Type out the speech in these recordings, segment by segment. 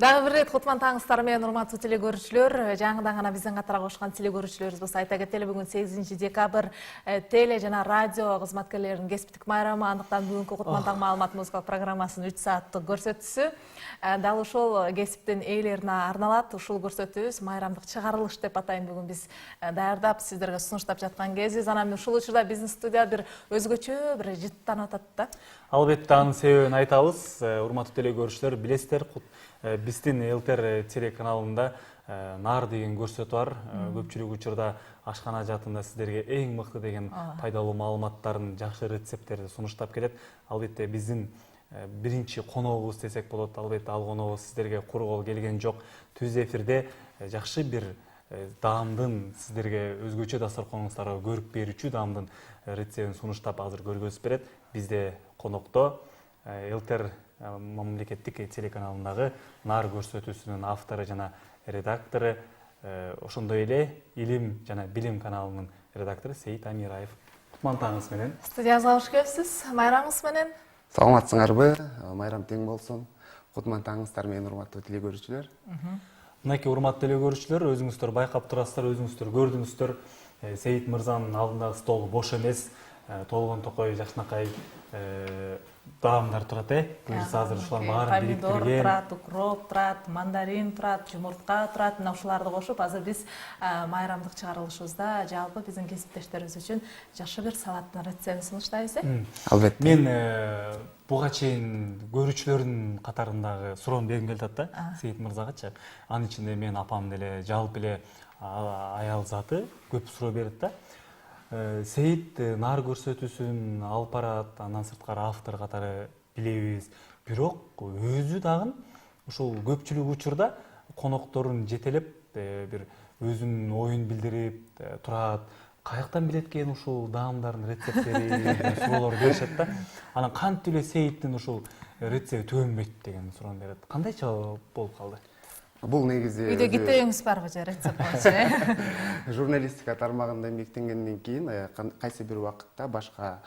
Дагы бир рет кутман таңыңыздар менен урматтуу телекөрүүчүлөр, жаңыдан гана биздин катара кошкон телекөрүүчүлөрүбүз болсо айта кетели, бүгүн 8 декабрь теле жана радио кызматкерлеринин кесиптик майрамы, андыктан бүгүнкү кутман таң маалымат музыкалык программасынын 3 сааттык көрсөтүүсү дал ушул кесиптин ээлерине арналат. Ушул көрсөтүүбүз майрамдык чыгарылыш деп атайын, бүгүн биз даярдап сиздерге сунуштап жаткан кезибиз. Анан ушул учурда биздин студия бир өзгөчө бир жыттанып атат да. Албетте анын себебин айтабыз. Урматтуу телекөрүүчүлөр, билесиздер, биздин ЛТР телеканалында нар деген көрсөтүү бар. Көпчүлүк учурда ашкана жаатында сиздерге эң мыкты деген пайдалуу маалыматтарын, жакшы рецепттерди сунуштап келет. Албетте биздин биринчи коногубуз десек болот. Албетте ал коногубуз сиздерге куру кол келген жок. Түз эфирде жакшы бир даамдын сиздерге өзгөчө дасторконуңуздарга көрүп берүүчү даамдын рецептин сунуштап азыр көргөзүп берет. Бизде конокто ЛТР мамлекеттик телеканалындагы нар көрсөтүүсүнүн автору жана редактору, ошондой эле Илим жана Билим каналынын редактору Сейит Амираев. Кутман таңыңыз менен. Студиябызга кош келипсиз. Майрамыңыз менен. Саламатсыңарбы? Майрам тең болсун. Кутман таңыңыздар менен урматтуу телекөрүүчүлөр. Мынакей урматтуу телекөрүүчүлөр, өзүңүздөр байкап турасыздар, өзүңүздөр көрдүңүздөр. Сейит мырзанын алдындагы стол бош эмес. Толгон токой, жакшынакай даамдар турат, Буюрса азыр ушулардын баарын бириктирген. Помидор турат, укроп турат, мандарин турат, жумуртка турат. Мына ушуларды кошуп, азыр биз майрамдык чыгарылышыбызда жалпы биздин кесиптештерибиз үчүн жакшы бир салаттын рецептин сунуштайбыз. Албетте. Мен буга чейин көрүүчүлөрдүн катарындагы суроону бергим келип атат да, Сейит мырзагачы. Анын ичинде мен апам деле, жалпы эле аял заты көп суроо берет да. Сейит нар көрсөтүүсүн алып барат, андан сырткары автор катары билебиз. Бирок өзү дагы ушул көпчүлүк учурда конокторун жетелеп, бир өзүнүн оюн билдирип турат. Каяктан билет экен ушул даамдардын рецепттерин, суроолор беришет да. Анан кантип эле Сейиттин ушул рецепти төбөнбөйт деген суроону берет. Кандай жооп болуп калды? Бул негизи Үйдө китебиңиз барбы же рецепт боюнча? Журналистика тармагында эмгектенгенден кийин кайсы бир убакытта башка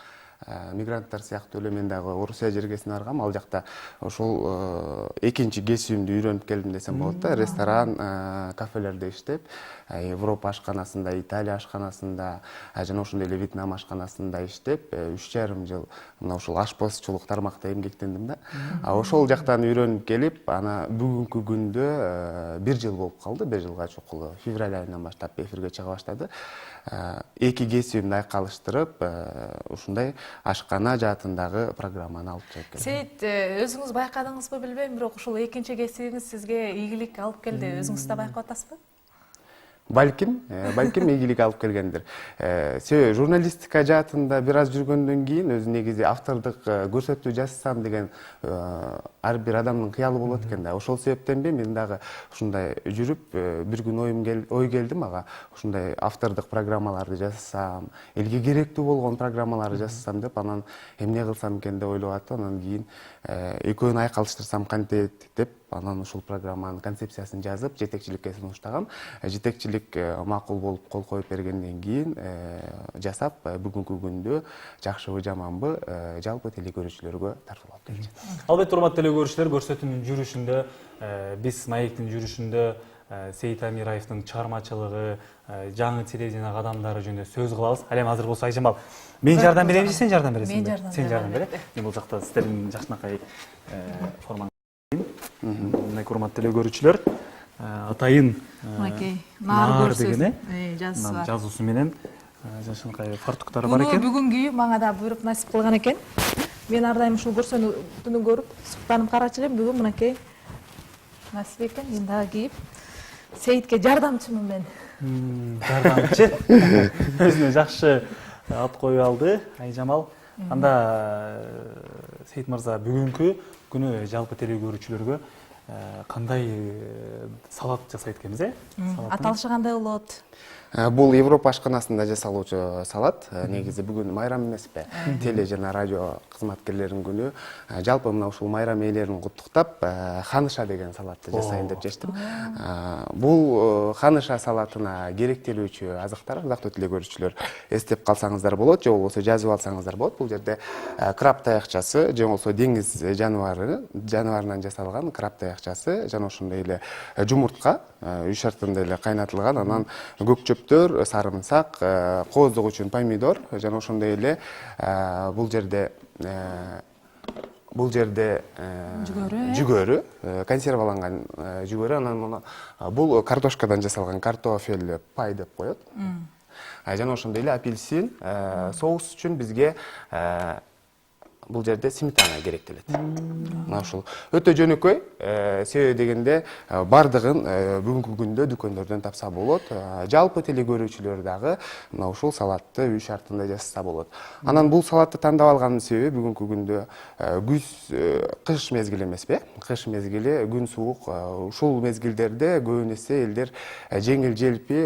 мигранттар сыяктуу эле мен дагы Орусия жергесине баргам. Ал жакта ошол экинчи кесибимди үйрөнүп келдим десем болот да. Ресторан, кафелерде иштеп, Европа ашканасында, Италия ашканасында, жана ошондой эле Вьетнам ашканасында иштеп, 3,5 жыл мына ушул ашпозчулук тармакта эмгектендим да. Ошол жактан үйрөнүп келип, ана бүгүнкү күндө 1 жыл болуп калды. 1 жылга чукул февраль айынан баштап эфирге чыга баштады. Эки кесибимди айкалыштырып, ушундай ашкана жаатындагы программаны алып чыгып келдим. Сейит, өзүңүз байкадыңызбы билбейм, бирок ушул экинчи кесибиңиз сизге ийгилик алып келди. Өзүңүз да байкап атасызбы? Балким ийгилик алып келгендир. Себеби журналистика жаатында бир аз жүргөндөн кийин өзү негизи автордук көрсөтүү жасасам деген ар бир адамдын кыялы болот экен да. Ошол себептенби мен дагы ушундай жүрүп, бир күн ой келди мага, ушундай автордук программаларды жасасам, элге керектүү болгон программаларды жасасам деп, анан эмне кылсам экен деп ойлоп атып, анан кийин экөөнү айкалыштырсам кантет деп, анан ушул программанын концепциясын жазып, жетекчиликке сунуштагам. Жетекчилик макул болуп кол коюп бергенден кийин жасап, бүгүнкү күндө жакшыбы жаманбы жалпы телекөрүүчүлөргө тартуулап келе жатат. Албетте урматтуу телекөрүүчүлөр, көрсөтүүнүн жүрүшүндө, биз маектин жүрүшүндө Сейит Амираевдин чыгармачылыгы, жаңы телевидение кадамдары жөнүндө сөз кылабыз. Ал эми азыр болсо Айжамал, мен жардам берейин же сен жардам бересиңби? Сен жардам бер. Мен бул жакта сиздердин жакшынакай формаңызды мына урматтуу телекөрүүчүлөр, атайын нар деген жазуусу менен жакшынакай фартуктары бар экен. Бүгүн кийип мага да буйруп насип кылган экен. Мен ар дайым ушул көрсөтүүнү көрүп, суктанып карачу элем. Бүгүн мынакей насип экен, мен дагы кийип Сейитке жардамчымын мен. Жардамчы. Өзүнө жакшы ат коюп алды Айжамал. Анда Сейит мырза, бүгүнкү күнү жалпы телекөрүүчүлөргө кандай салат жасайт экенбиз, Аталышы кандай болот? Бул Европа ашканасында жасалуучу салат. Негизи бүгүн майрам эмеспи? Теле жана радио кызматкерлеринин күнү. Жалпы мына ушул майрам ээлерин куттуктап, ханыша деген салатты жасайын деп чечтим. Бул ханыша салатына керектелүүчү азыктар, ардактуу телекөрүүчүлөр, эстеп калсаңыздар болот, же болбосо жазып алсаңыздар болот. Бул жерде краб таякчасы, же болбосо деңиз жаныбарынан жасалган краб таякчасы жана ошондой эле жумуртка үй шартында эле кайнатылган, анан көк чөптөр, сарымсак, кооздук үчүн помидор жана ошондой эле бул жерде жүгөрү, консерваланган жүгөрү, анан бул картошкадан жасалган картофель пай деп коет. Жана ошондой эле апельсин, соус үчүн бизге бул жерде сметана керектелет. Мына ушул өтө жөнөкөй, себеби дегенде бардыгын бүгүнкү күндө дүкөндөрдөн тапса болот. Жалпы телекөрүүчүлөр дагы мына ушул салатты үй шартында жасаса болот. Анан бул салатты тандап алганын себеби бүгүнкү күндө кыш мезгили эмеспи? Кыш мезгили, күн суук. Ушул мезгилдерде көбүн эсе элдер жеңил желпи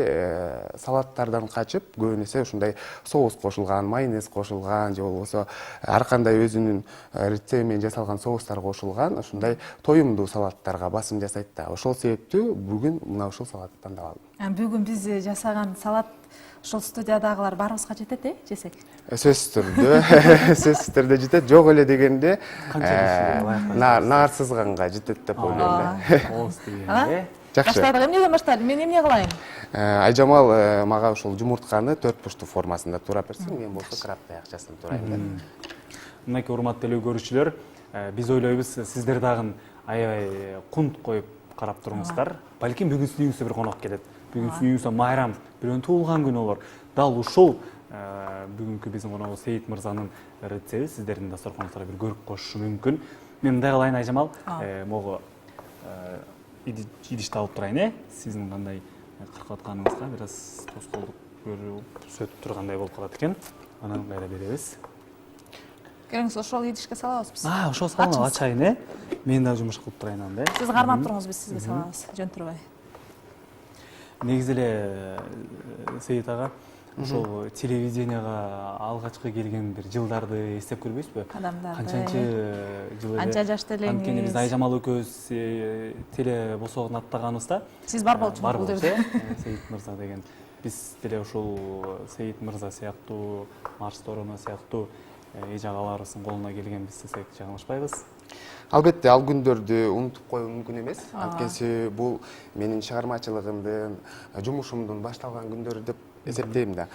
салаттардан качып, көбүн эсе ушундай соус кошулган, майонез кошулган же болбосо ар кандай өзүнүн рецепти менен жасалган соустар кошулган ушундай тоюмдуу салаттарга басым жасайт да. Ошол себептүү бүгүн мына ушул салатты тандап алдым. Бүгүн биз жасаган салат ушул студиядагылар баарыбызга жетет, жесек? Сөзсүз түрдө жетет. Жок эле дегенде наар сызганга жетет деп ойлойм. Жакшы. Баштадык, эмнеден баштайлы? Мен эмне кылайын? Айжамал мага ушул жумуртканы 4 бурчтук формасында турап берсин, мен болсо краб таякчасын турайын да. Мынакей урматтуу теле көрүүчүлөр, биз ойлойбуз сиздер дагы аябай кунт коюп карап туруңуздар. Балким бүгүн сиздин үйүңүзгө бир конок келет. Бүгүн сиздин үйүңүзгө майрам, бирөөнүн туулган күнү болор. Дал ушул бүгүнкү биздин коногубуз Сейит мырзанын рецепти сиздердин дасторконуңуздарга бир көрүп коюшу мүмкүн. Мен мындай кылайын Айжамал, могу идишти алып турайын, сиздин кандай кыркып атканыңызга бир аз тоскоолдук көрүп сөтүп тургандай болуп калат экен. Анан кайра беребиз. Келиңиз, ошол идишке салабыз биз. Ошол салып ачайын, мен дагы жумуш кылып турайын анда. Сиз кармап туруңуз, биз сизге салабыз, жөн турбай. Негизи эле Сейит ага, ошол телевиденияга алгачкы келген бир жылдарды эстеп көрбөйсүзбү? Канчанчы жыл эле? Канча жашта элеңиз? Анткени биз Айжамал экөөбүз теле босогон аттаганыбызда сиз бар болчуңуз бул жерде. Сейит мырза деген. Биз деле ушул Сейит мырза сыяктуу, Марс Торона сыяктуу эж агаларыбыздын колуна келген биз десек жаңылышпайбыз. Албетте, ал күндөрдү унутуп коюу мүмкүн эмес. Анткени бул менин чыгармачылыгымдын, жумушумдун башталган күндөрү деп эсептейм да.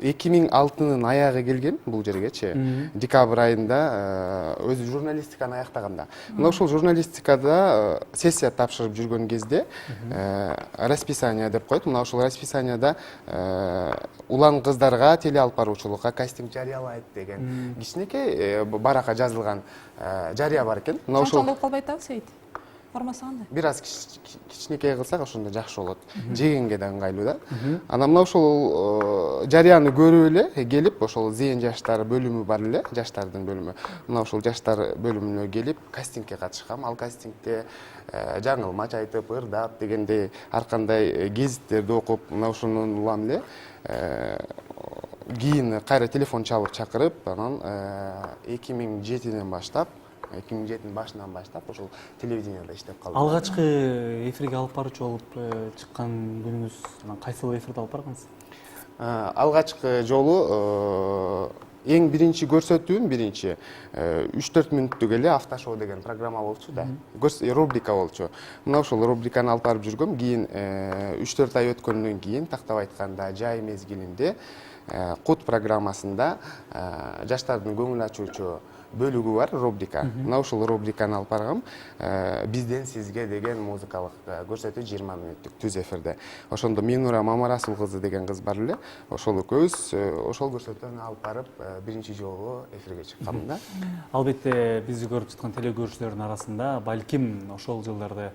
2006-нын аягы келген бул жергечи. Декабрь айында өзү журналистиканы аяктаганда. Мына ушул журналистикада сессия тапшырып жүргөн кезде расписание деп коет. Мына ушул расписанияда улан кыздарга теле алып баруучулукка кастинг жарыялайт деген кичинекей баракка жазылган жарыя бар экен. Мына ушул болуп калбайт да, Сейит? Формасы кандай? Бир аз кичинекей кылсак ошондо жакшы болот. Жегенге да ыңгайлуу да. Анан мына ушул жарыяны көрүп эле келип, ошол зээн жаштар бөлүмү бар эле, жаштардын бөлүмү. Мына ушул жаштар бөлүмүнө келип, кастингге катышкам. Ал кастингде жаңылмач айтып, ырдап дегендей ар кандай гезиттерди окуп, мына ушунун улам эле кийин кайра телефон чалып чакырып, анан 2007-ден баштап 2007-нин башынан баштап ошол телевиденияда иштеп калдым. Алгачкы эфирге алып баруучу болуп чыккан күнүңүз кайсыл эфирде алып баргансыз? Алгачкы жолу эң биринчи көрсөтүүм 3-4 мүнөттүк эле автошоу деген программа болчу да. Рубрика болчу. Мына ошол рубриканы алып барып жүргөм. Кийин 3-4 ай өткөндөн кийин, тактап айтканда, жай мезгилинде Кут программасында жаштардын көңүл ачуучу бөлүгү бар, рубрика. Мына ушул рубриканы алып баргам. Бизден сизге деген музыкалык көрсөтүү 20 мүнөттүк түз эфирде. Ошондо Минура Мамарасул кызы деген кыз бар эле. Ошол экөөбүз ошол көрсөтүүнү алып барып биринчи жолу эфирге чыккам да. Албетте бизди көрүп жаткан теле көрүүчүлөрдүн арасында балким ошол жылдарды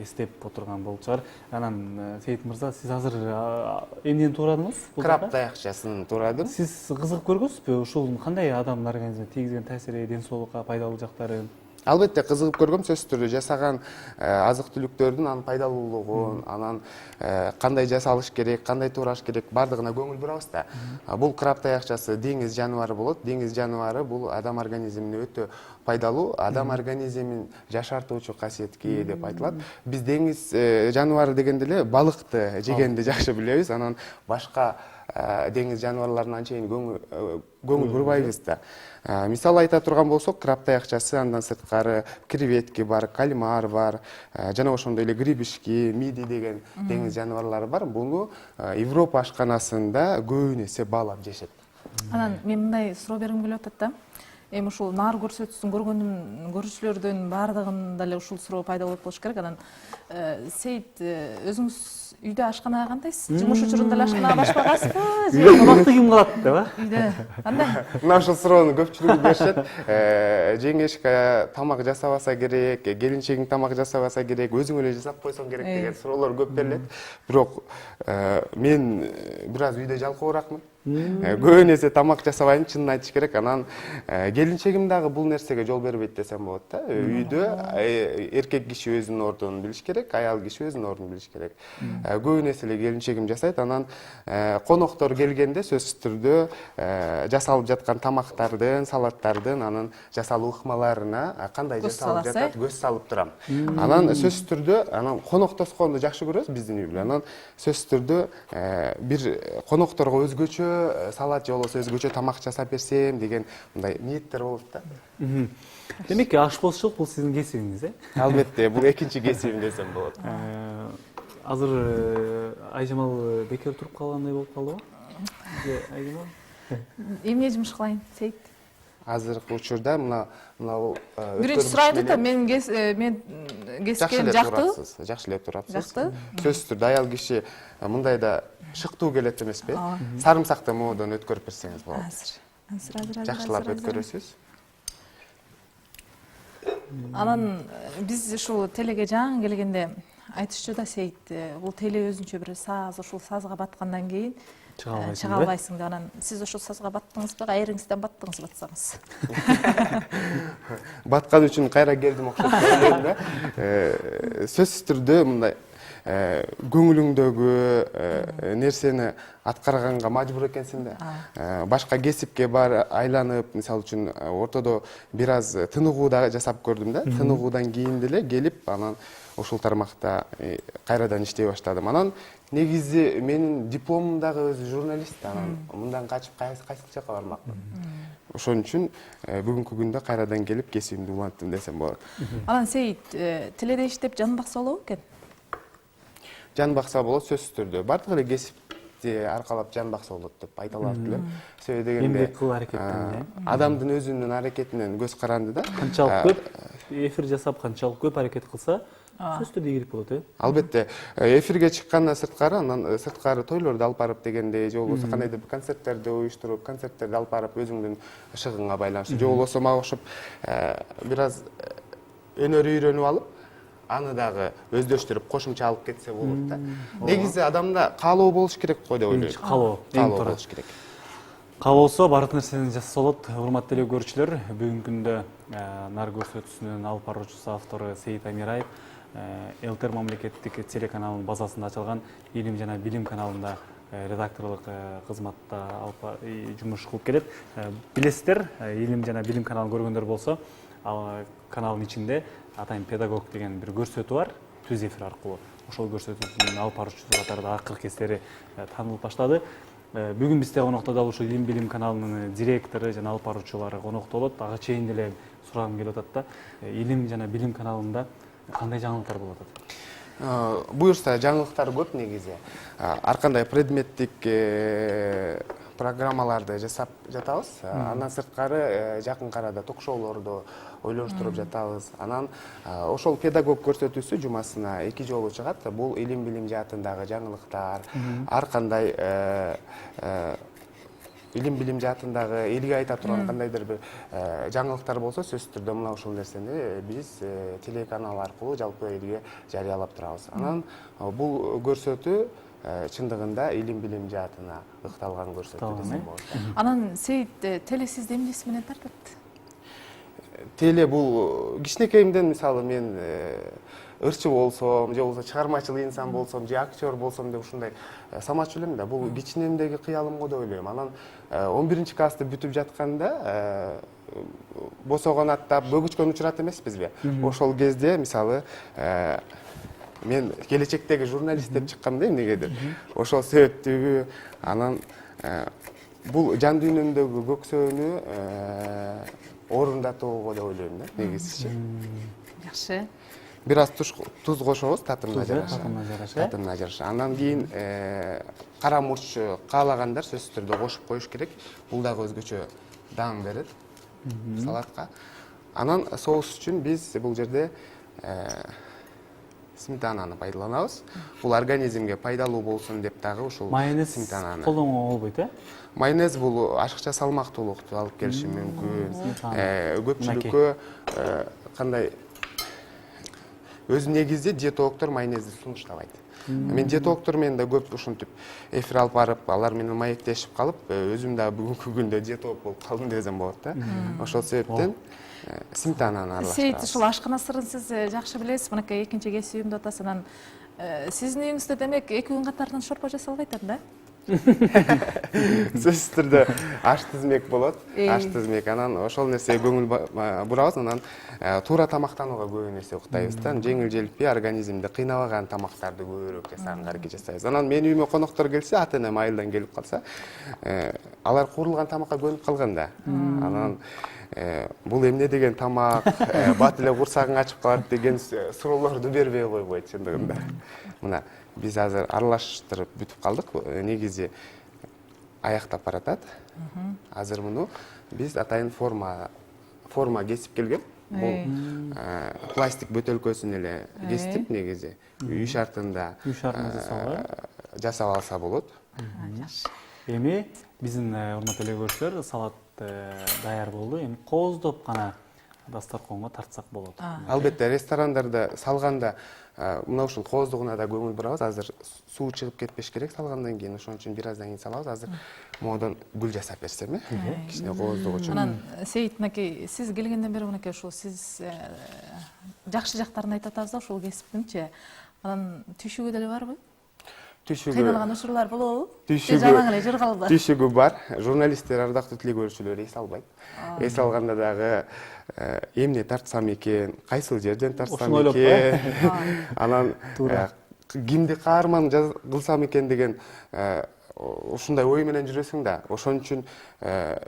эстеп отурган болуп чыгар. Анан Сейит мырза, сиз азыр эмнеден туурадыңыз? Краб таякчасын туурадым. Сиз кызыгып көргөнсүзбү? Ушул кандай адамдын организмине тийгизген таасири, ден соолукка пайдалуу жактары? Албетте кызыгып көргөм, сөзсүз түрдө жасаган азык түлүктөрдүн анын пайдалуулугун, анан кандай жасалыш керек, кандай туураш керек, бардыгына көңүл бурабыз да. Бул краб таякчасы деңиз жаныбары болот. Деңиз жаныбары бул адам организмине өтө пайдалуу, адам организмин жашартуучу касиетке ээ деп айтылат. Биз деңиз жаныбары дегенде эле балыкты жегенди жакшы билебиз. Анан башка деңиз жаныбарларына анчейин көңүл бурбайбыз да. Мисалы айта турган болсок, краб таякчасы, андан сырткары креветки бар, кальмар бар, жана ошондой эле грибишки, миди деген деңиз жаныбарлары бар. Буну Европа ашканасында көбүн эсе баалап жешет. Анан мен мындай суроо бергим келип атат да. Эми ушул наар көрсөтүүсүн көргөнүм көрүүчүлөрдүн баардыгында эле ушул суроо пайда болот болуш керек. Анан Сейит, өзүңүз үйдө ашканага кандайсыз? Жумуш учурунда эле ашканага башпагансызбы? Үйдө тамакты ким кылат деп, а? Үйдө кандай? Мына ушул суроону көпчүлүгү беришет. Жеңешке тамак жасабаса керек, келинчегиң тамак жасабаса керек, өзүң эле жасап койсоң керек деген суроолор көп берилет. Бирок мен бир аз үйдө жалкооракмын. Көбүн эсе тамак жасабайм, чынын айтыш керек. Анан келинчегим дагы бул нерсеге жол бербейт десем болот да. Үйдө эркек киши өзүнүн ордунун билиш керек, аял киши өзүнүн ордунун билиш керек. Көбүн эсе эле келинчегим жасайт. Анан коноктор келгенде сөзсүз түрдө жасалып жаткан тамактардын, салаттардын, анын жасалуу ыкмаларына кандай жасалып жатат, көз салып турам. Анан сөзсүз түрдө анан конок тоскоонду жакшы көрөбүз биздин үй менен. Анан сөзсүз түрдө бир конокторго өзгөчө салат же болбосо өзгөчө тамак жасап берсем деген мындай ниеттер болот да. Демек, ашпозчулук бул сиздин кесибиңиз, Албетте, бул экинчи кесибим десем болот. Азыр Айжамал бекер туруп калгандай болуп калдыбы? Же Айжамал? Эмне жумуш кылайын, Сейит? Азыркы учурда мына Биринчи сурайды да, мен кескен жактыбы? Жакшы эле турапсыз. Жакты. Сөзсүз түрдө аял киши мындайда шыктуу келет эмеспи? Сарымсакты моодон өткөрүп берсеңиз болот. Азыр. Жакшылап өткөрөсүз. Анан биз ушул телеге жаңы келгенде айтышчу да, Сейит, бул теле өзүнчө бир саз, ушул сазга баткандан кийин чыга албайсың да. Анан сиз ошол сазга баттыңызбы, айрыңыздан баттыңызбы атсаңыз? Баткан үчүн кайра келдим окшоп ойлойм да. Сөзсүз түрдө мындай көңүлүңдөгү нерсени аткарганга мажбур экенсиң да. Башка кесипке айланып, мисалы үчүн ортодо бир аз тыныгуу да жасап көрдүм да. Тыныгуудан кийин деле келип, анан ошол тармакта кайрадан иштей баштадым. Анан негизи менин дипломум дагы өзү журналист. Анан мындан качып кайсы жака бармакмын. Ошон үчүн бүгүнкү күндө кайрадан келип кесибимди уланттым десем болот. Анан Сейит, теледе иштеп жан бакса болобу экен? Жан бакса болот, сөзсүз түрдө. Бардык эле кесипти аркалап жан бакса болот деп айта алат элем. Себеби дегенде эмгек кылуу аракеттен, адамдын өзүнүн аракетинен көз каранды да. Канчалык көп эфир жасап, канчалык көп аракет кылса, сөзсүз түрдө ийгилик болот, Албетте, эфирге чыккандан сырткары, анан сырткары тойлорду алып барып дегенде, же болбосо кандайдыр бир концерттерди уюштуруп, концерттерди алып барып өзүңдүн шыгыңга байланыштуу, же болбосо мага окшоп бир аз өнөр үйрөнүп алып, аны дагы өздөштүрүп кошумча алып кетсе болот да. Негизи адамда каалоо болуш керек го деп ойлойм. Каалоо болуш керек. Каалоосо баардык нерсени жасаса болот. Урматтуу теле көрүүчүлөр, бүгүнкү күндө нар көрсөтүүсүнүн алып баруучусу, автору Сейит Амираев ЛТР мамлекеттик телеканалынын базасында ачылган Илим жана билим каналында редакторлук кызматта жумуш кылып келет. Билесиздер, Илим жана билим каналын көргөндөр болсо, ал каналдын ичинде атайын педагог деген бир көрсөтүү бар, түз эфир аркылуу. Ошол көрсөтүүнүн алып баруучусу катарында акыркы кездери таанылып баштады. Бүгүн бизде конокто дал ушул Илим билим каналынын директору жана алып баруучулары конокто болот. Ага чейин деле сурагым келип атат да. Илим жана билим каналында кандай жаңылыктар болуп атат? Буюрса жаңылыктар көп негизи. Ар кандай предметтик программаларды жасап жатабыз. Андан сырткары жакын арада ток-шоулорду ойлоштуруп жатабыз. Анан ошол педагог көрсөтүүсү жумасына 2 жолу чыгат. Бул илим билим жаатындагы жаңылыктар, ар кандай илим билим жаатындагы элге айта турган кандайдыр бир жаңылыктар болсо, сөзсүз түрдө мына ушул нерсени биз телеканал аркылуу жалпы элге жарыялап турабыз. Анан бул көрсөтүү чындыгында илим билим жаатына ыкталган көрсөтүү десем болот. Анан Сейит, теле сизди эмнеси менен тартат? Теле бул кичинекейимден, мисалы мен ырчы болсом, же болбосо чыгармачыл инсан болсом, же актер болсом деп ушундай самачу элем да. Бул кичинемдеги кыялым го деп ойлойм. Анан 11 классты бүтүп жатканда босогон аттап бөгүчкөн учурат эмеспизби? Ошол кезде мисалы мен келечектеги журналист деп чыккам да эмнегедир. Ошол себептүүбү, анан бул жан дүйнөмдөгү көксөөнү орундатууга деп ойлойм да, негизичи. Жакшы. Бир аз туз кошобуз, татымына жараша. жараша. Андан кийин кара мурч каалагандар сөзсүз түрдө кошуп коюш керек. Бул дагы өзгөчө даң берет салатка. Анан соус үчүн биз бул жерде сметананы пайдаланабыз. Бул организмге пайдалуу болсун деп дагы ушул сметананы. Майонез колдонгонго болбойт, Майонез бул ашыкча салмактуулукту алып келиши мүмкүн. Көпчүлүккө кандай өз негизде диетологдор майонезди сунуштабайт. Мен диетологдор менен да көп ушинтип эфир алып барып, алар менен маектешип калып, өзүм да бүгүнкү күндө диетолог болуп калдым десем болот да. Ошол себептен сметананы аралаштырабыз. Сейит, ушул ашкана сырын сиз жакшы билесиз. Мынакей экинчи кесибим деп атасыз. Анан сиздин үйүңүздө демек 2 күн катарынан шорпо жасалбайт да? Сөзсүз түрдө аш тизмек болот. Аш тизмек. Анан ошол нерсеге көңүл бурабыз. Анан туура тамактанууга көп нерсе уктайбыз да. Жеңил желпи организмди кыйнабаган тамактарды көбүрөөк жасаганга аракет жасайбыз. Анан менин үйүмө коноктор келсе, ата-энем айылдан келип калса, алар куурулган тамакка көнүп калган да. Анан бул эмне деген тамак, бат эле курсагың ачып калат деген суроолорду бербей койбойт чындыгында. Мына биз азыр аралаштырып бүтүп калдык. Негизи аяктап баратат. Азыр муну биз атайын форма кесип келгем. Бул пластик бөтөлкөсүн эле кестим негизи. Үй шартында жасап алса болот. Эми биздин урматтуу эле көрүүчүлөр, салат даяр болду. Эми кооздоп гана дасторконго тартсак болот. Албетте ресторандарда салганда мына ушул кооздугуна да көңүл бурабыз. Азыр суу чыгып кетпеш керек салгандан кийин, ошон үчүн бир аздан кийин салабыз. Азыр модон гүл жасап берсем, кичине кооздук үчүн. Анан Сейит, мынакей сиз келгенден бери мынакей ушул сиз жакшы жактарын айтып атабыз да ушул кесиптинчи. Анан түйшүгү деле барбы? Кыйналган учурлар болобу? Жалаң эле жыргалбы? Түйшүгү бар. Журналисттер, ардактуу телекөрүүчүлөр эс албайт. Эс алганда дагы эмне тартсам экен, кайсыл жерден тартсам экен, анан кимди каарман кылсам экен деген ушундай ой менен жүрөсүң да. Ошон үчүн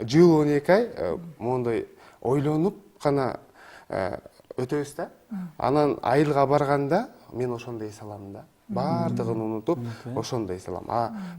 жыл 12 ай мондой ойлонуп гана өтөбүз да. Анан айылга барганда мен ошондой эс алам да. Бардыгын унутуп, ошондой эс алам.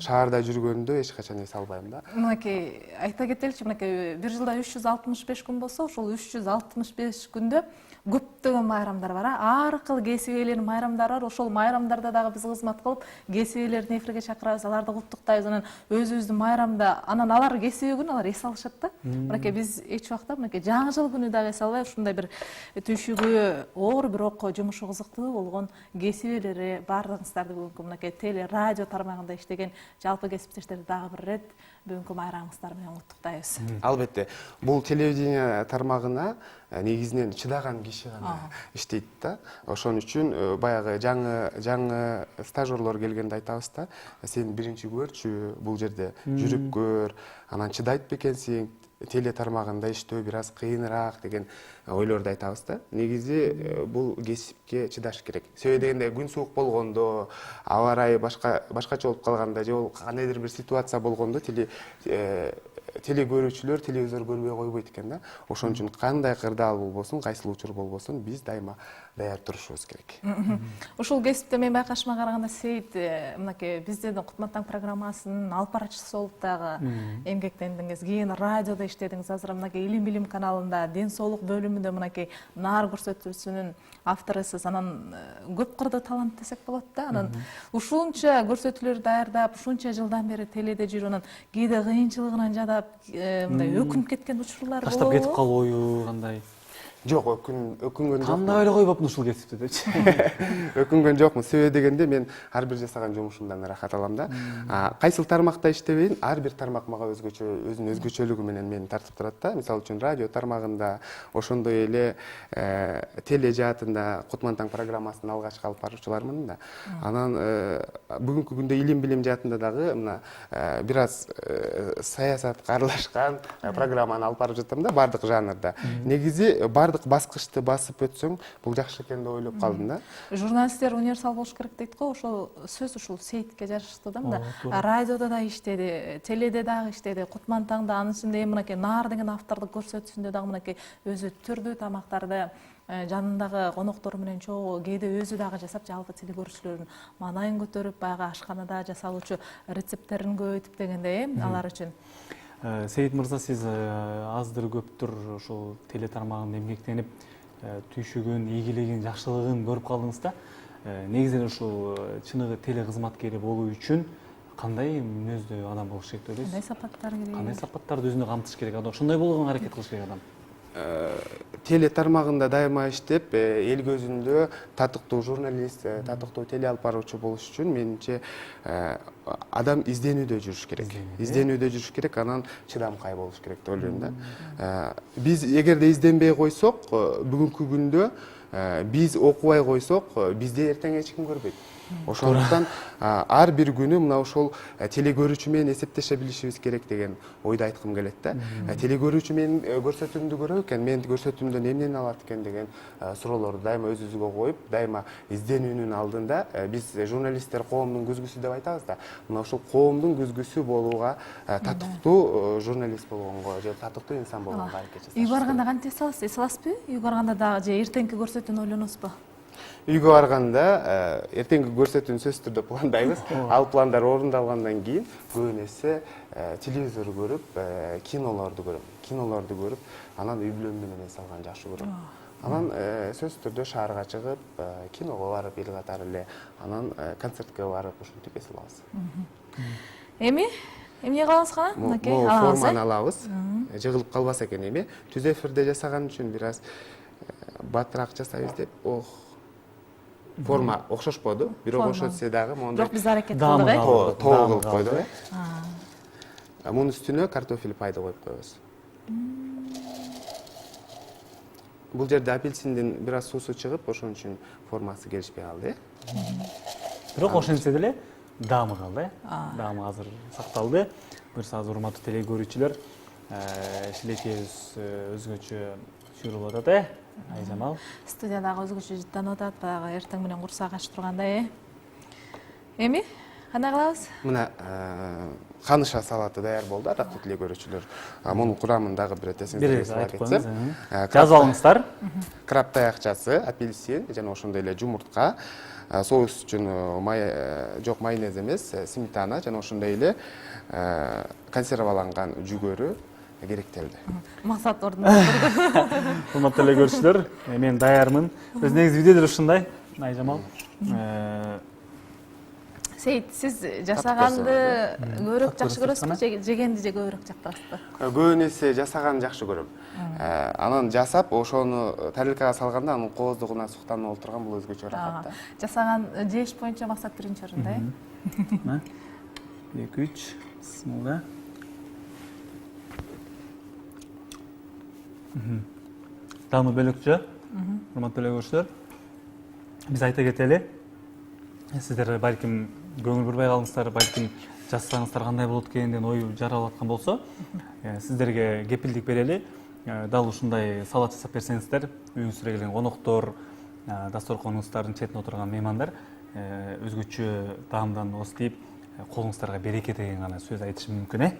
Шаарда жүргөндө эч качан эс албайм да. Мынакей айта кетеличи, мынакей бир жылда 365 күн болсо, ошол 365 күндө көптөгөн майрамдар бар. Ар кыл кесип ээлеринин майрамдары бар. Ошол майрамдарда дагы биз кызмат кылып, кесип ээлерин эфирге чакырабыз, аларды куттуктайбыз. Анан өзүбүздүн майрамда, анан алар кесип күнү алар эс алышат да. Мынакей биз эч убакта мынакей жаңы жыл күнү дагы эс албай, ушундай бир түйшүгү оор, бирок жумушу кызыктуу болгон кесип ээлери баардыгыңыздарды бүгүнкү мынакей теле радио тармагында иштеген жалпы кесиптештерди дагы бир ирет бүгүнкү майрамыңыздар менен куттуктайбыз. Албетте, бул телевидение тармагына негизинен чыдаган киши гана иштейт да. Ошон үчүн баягы жаңы стажерлор келгенде айтабыз да, сен биринчи көрчү, бул жерде жүрүп көр, анан чыдайт бекенсиң, теле тармагында иштөө бир аз кыйыныраак деген ойлорду айтабыз да. Негизи бул кесипке чыдаш керек. Себеби дегенде күн суук болгондо, аба ырайы башкача болуп калганда же болбол кандайдыр бир ситуация болгондо теле көрүүчүлөр телевизор көрбөй койбойт экен да. Ошон үчүн кандай кырдаал болбосун, кайсыл учур болбосун, биз дайыма даяр турушубуз керек. Ушул кесипте мен байкашыма караганда Сейит, мынакей биздин Кутман таң программасынын алып барачысы болуп дагы эмгектендиңиз. Кийин радиодо иштедиңиз. Азыр мынакей Илим билим каналында ден соолук бөлүмүндө мынакей нар көрсөтүүсүнүн авторусуз. Анан көп кырды талант десек болот да. Анан ушунча көрсөтүүлөр даярдап, ушунча жылдан бери теледе жүрүп, анан кээде кыйынчылыгынан жадап, мындай өкүнүп кеткен учурлар болобу? Таштап кетип калбойбу кандай? Жок, өкүнгөн жокмун. Кандай эле койбоптун ушул кесипти депчи. Өкүнгөн жокмун. Себеби дегенде мен ар бир жасаган жумушумдан ырахат алам да. Кайсыл тармакта иштебейин, ар бир тармак мага өзгөчө, өзүнүн өзгөчөлүгү менен мени тартып турат да. Мисалы үчүн радио тармагында, ошондой эле теле жаатында Кутман таң программасын алгачкы алып баруучулармын да. Анан бүгүнкү күндө илим билим жаатында дагы мына бир аз саясатка аралашкан программаны алып барып жатам да, бардык жанрда. Негизи бар баардык баскычты басып өтсөң бул жакшы экен деп ойлоп калдым да. Журналисттер универсал болуш керек дейт го, ошол сөз ушул Сейитке жараштуу да мында. Радиодо да иштеди, теледе дагы иштеди, Кутмантаңда, анын ичинде мынакей Наар деген автордук көрсөтүүсүндө дагы мынакей өзү түрдүү тамактарды жанындагы коноктору менен чогуу кээде өзү дагы жасап, жалпы телекөрүүчүлөрдүн маанайын көтөрүп, баягы ашканада жасалуучу рецепттерин көбөйтүп дегендей, алар үчүн. Сейит мырза, сиз аздыр көптүр ушул теле тармагында эмгектенип, түйшүгүн, ийгилигин, жакшылыгын көрүп калдыңыз да. Негизинен ушул чыныгы теле кызматкери болуу үчүн кандай мүнөздүү адам болуш керек деп ойлойсуз? Кандай сапаттар керек? Кандай сапаттарды өзүнө камтыш керек адам? Ошондой болгонго аракет кылыш керек адам. Теле тармагында дайыма иштеп, эл көзүндө татыктуу журналист, татыктуу теле алып баруучу болуш үчүн менимче адам изденүүдө жүрүш керек. Изденүүдө жүрүш керек, анан чыдамкай болуш керек деп ойлойм да. Биз эгерде изденбей койсок, бүгүнкү күндө биз окубай койсок, бизди эртең эч ким көрбөйт. Ошондуктан ар бир күнү мына ошол теле көрүүчү менен эсептеше билишибиз керек деген ойду айткым келет да. Теле көрүүчү менин көрсөтүүмдү көрөт экен, менин көрсөтүүмдөн эмнени алат экен деген суроолорду дайыма өзүбүзгө коюп, дайыма изденүүнүн алдында биз журналисттер коомдун күзгүсү деп айтабыз да. Мына ошол коомдун күзгүсү болууга, татыктуу журналист болгонго же татыктуу инсан болгонго аракет жасайбыз. Үй барганда кантип эс аласызбы? Үй барганда дагы же эртеңки көрсөтүүнү ойлоносузбу? Үйгө барганда эртеңки көрсөтүүнү сөзсүз түрдө пландайбыз. Ал пландар орундалгандан кийин көбүн эсе телевизор көрүп, кинолорду көрүп, анан үй бүлөм менен эс алганды жакшы көрөм. Анан сөзсүз түрдө шаарга чыгып, киного барып, эл катары эле, анан концертке барып, ушинтип эс алабыз. Эмне кылабыз кана? Мынакей алабыз. Форманы алабыз. Жыгылып калбаса экен эми. Түз эфирде жасаган үчүн бир аз батыраак жасайбыз деп. Форма окшошподу, бирок ошентсе дагы моундай. Жок, биз аракет кылдык, тоо кылып койдук. Мунун үстүнө картофель пайда коюп коебуз. Бул жерде апельсиндин бир аз суусу чыгып, ошон үчүн формасы келишпей калды. Бирок ошентсе деле даамы калды. Даамы азыр сакталды. Буюрса азыр урматтуу теле көрүүчүлөр, шилекейибиз өзгөчө сүйрүлүп атат, Айжамал. Студиядагы өзгөчө жыттанып атат, баягы эртең менен курсак аш тургандай. Эми кандай кылабыз? Мына каныша салаты даяр болду, атактуу теле көрүүчүлөр. Мунун курамын дагы бир эсиңизге сала кетсем. Жазып алыңыздар. Краб таякчасы, апельсин жана ошондой эле жумуртка, соус үчүн майонез эмес, сметана жана ошондой эле консерваланган жүгөрү керектелди. Максат ордунда. Урматтуу теле көрүүчүлөр, мен даярмын. Өз негизи видео деле ушундай, Айжамал. Сейит, сиз жасаганды көбүрөөк жакшы көрөсүзбү, жегенди же көбүрөөк жактырасызбы? Көбүн эсе жасаганды жакшы көрөм. Анан жасап, ошону тарелкага салганда анын кооздугуна суктанып олтурган бул өзгөчө рахат да. Жасаган жеш боюнча Максат биринчи орунда, 2-3, бисмилла. Даамы бөлөкчө, урматтуу теле көрүүчүлөр. Биз айта кетели, сиздер балким көңүл бурбай калдыңыздар, балким жасасаңыздар кандай болот экен деген ой жаралып аткан болсо, сиздерге кепилдик берели. Дал ушундай салат жасап берсеңиздер, үйүңүзгө келген коноктор, дасторконуңуздардын четине отурган меймандар өзгөчө даамдан ооз тийип, колуңуздарга береке деген гана сөз айтышы мүмкүн,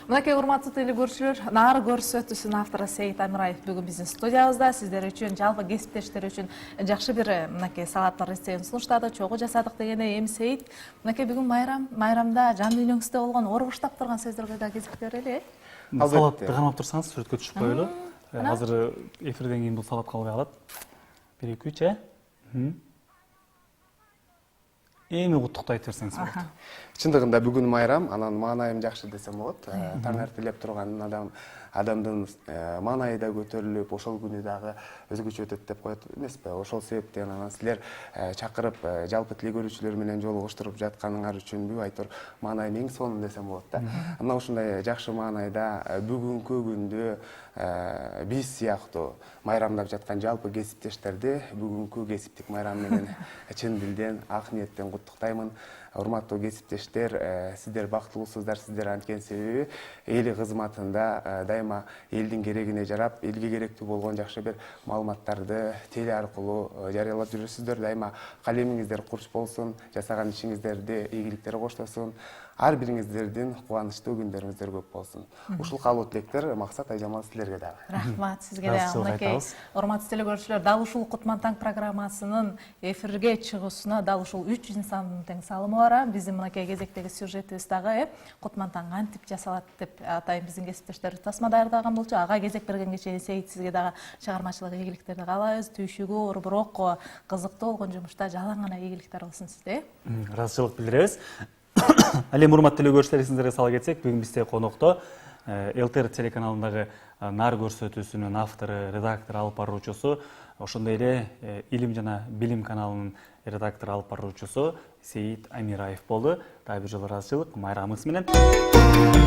Мынакей урматтуу теле көрүүчүлөр, Наар көрсөтүүсүнүн автору Сейит Амираев бүгүн биздин студиябызда. Сиздер үчүн, жалпы кесиптештер үчүн жакшы бир мынакей салаттар рецептин сунуштады, чогуу жасадык дегенде. Эми Сейит, мынакей бүгүн майрамда жан дүйнөңүздө болгон оор баштап турган сөздөргө да кезип берели. Салатты кармап турсаңыз сүрөткө түшүп коелу. Азыр эфирден кийин бул салат калбай калат. 1-2-3, эми куттуктайт берсеңиз болот. Чындыгында бүгүн майрам, анан маанайым жакшы десем болот. Таң эртелеп турган адамдын маанайы да көтөрүлүп, ошол күнү дагы өзгөчө өтөт деп коет эмеспи? Ошол себептен анан силер чакырып, жалпы теле көрүүчүлөр менен жолугуштуруп жатканыңар үчүн бүт айтор маанайым эң сонун десем болот да. Мына ушундай жакшы маанайда бүгүнкү күндө биз сыяктуу майрамдап жаткан жалпы кесиптештерди бүгүнкү кесиптик майрам менен чын дилден, ак ниеттен куттуктаймын. Урматтуу кесиптештер, сиздер бактылуусуздар, сиздер анткени себеби эл кызматында дайыма дайыма элдин керегине жарап, элге керектүү болгон жакшы бир маалыматтарды теле аркылуу жарыялап жүрөсүздөр. Дайыма калемиңиздер курч болсун, жасаган ишиңиздерди ийгиликтер коштосун. Ар бириңиздердин кубанычтуу күндөрүңүздөр көп болсун. Ушул каалоо тилектер Максат Айжамал силерге дагы. Рахмат сизге да. Мынакей урматтуу телекөрүүчүлөр, дал ушул Кутман таң программасынын эфирге чыгуусуна дал ушул 3 инсандын тең салымы бар. Биздин мынакей кезектеги сюжетибиз дагы Кутман таң кантип жасалат деп атайын биздин кесиптештерибиз тасма даярдаган болчу. Ага кезек бергенге чейин Сейит сизге дагы чыгармачылык ийгиликтерди каалайбыз. Түйшүгүү, бирок кызыктуу болгон жумушта жалаң гана ийгиликтер болсун сизде. Ыраазычылык билдиребиз. Ал эми урматтуу телекөрүүчүлөр, эсиңизерге сала кетсек, бүгүн бизде конокто ЛТР телеканалындагы нар көрсөтүүсүнүн автору, редактору, алып баруучусу, ошондой эле Илим жана Билим каналынын редактору, алып баруучусу Сейит Амираев болду. Дагы бир жолу ыраазычылык, майрамыңыз менен.